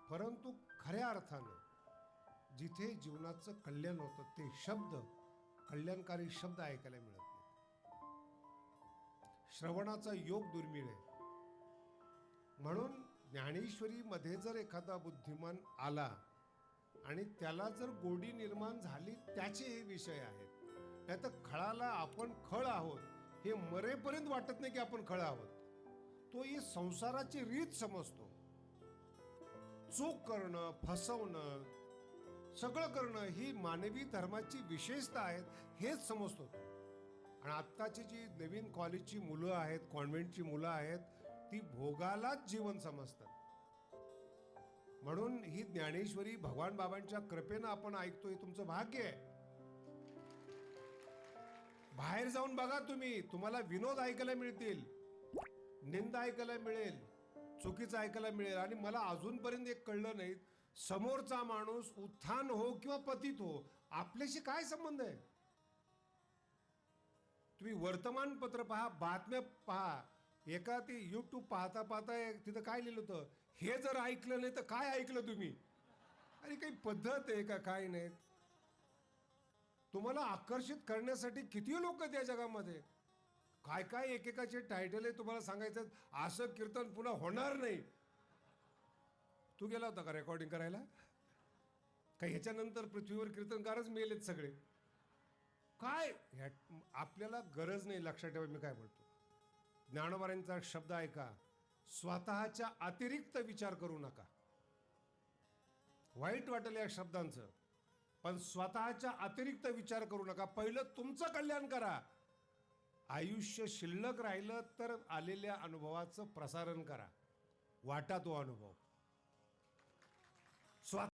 परंतु खऱ्या अर्थानं जिथे जीवनाचं कल्याण होतं ते शब्द, कल्याणकारी शब्द ऐकायला मिळत नाही. श्रवणाचा योग दुर्मिळ आहे. म्हणून ज्ञानेश्वरीमध्ये जर एखादा बुद्धिमान आला आणि त्याला जर गोडी निर्माण झाली, त्याचे हे विषय आहेत. नाही तर खळाला आपण खळ आहोत हे मरेपर्यंत वाटत नाही की आपण खळ आहोत. तो ही संसाराची रीत समजतो. चूक करणं, फसवणं, सगळं करणं ही मानवी धर्माची विशेषता आहेत हेच समजतो. आणि आत्ताची जी नवीन कॉलेजची मुलं आहेत, कॉन्व्हेंटची मुलं आहेत, ती भोगालाच जीवन समजतात. म्हणून ही ज्ञानेश्वरी भगवान बाबांच्या कृपेनं आपण ऐकतोय, तुमचं भाग्य आहे. बाहेर जाऊन बघा तुम्ही, तुम्हाला विनोद ऐकायला मिळतील, निंदा ऐकायला मिळेल, चुकीचं ऐकायला मिळेल. आणि मला अजूनपर्यंत एक कळलं नाही, समोरचा माणूस उत्थान हो किंवा पतित हो, आपल्याशी काय संबंध आहे? तुम्ही वर्तमानपत्र पहा, बातम्या पहा, एका ती यूट्यूब पाहता पाहता तिथं काय लिहिलं होतं, हे जर ऐकलं नाही तर काय ऐकलं तुम्ही? अरे काही पद्धत आहे का? काय नाही. तुम्हाला आकर्षित करण्यासाठी किती लोक आहेत या जगामध्ये. काय काय एकेकाचे टायटल आहे तुम्हाला सांगायचं, असं कीर्तन पुन्हा होणार नाही. तू गेला होता का रेकॉर्डिंग करायला? का ह्याच्यानंतर पृथ्वीवर कीर्तनकारच मेलेत सगळे? काय आपल्याला गरज नाही. लक्षात ठेवा मी काय बोलतो. ज्ञानोबांचा शब्द ऐका, स्वतःच्या अतिरिक्त विचार करू नका. वाईट वाटेल या शब्दांचं, पण स्वतःच्या अतिरिक्त विचार करू नका. पहिलं तुमचं कल्याण करा. आयुष्य शिल्लक राहिलं तर आलेल्या अनुभवाचं प्रसारण करा, वाटा तो अनुभव.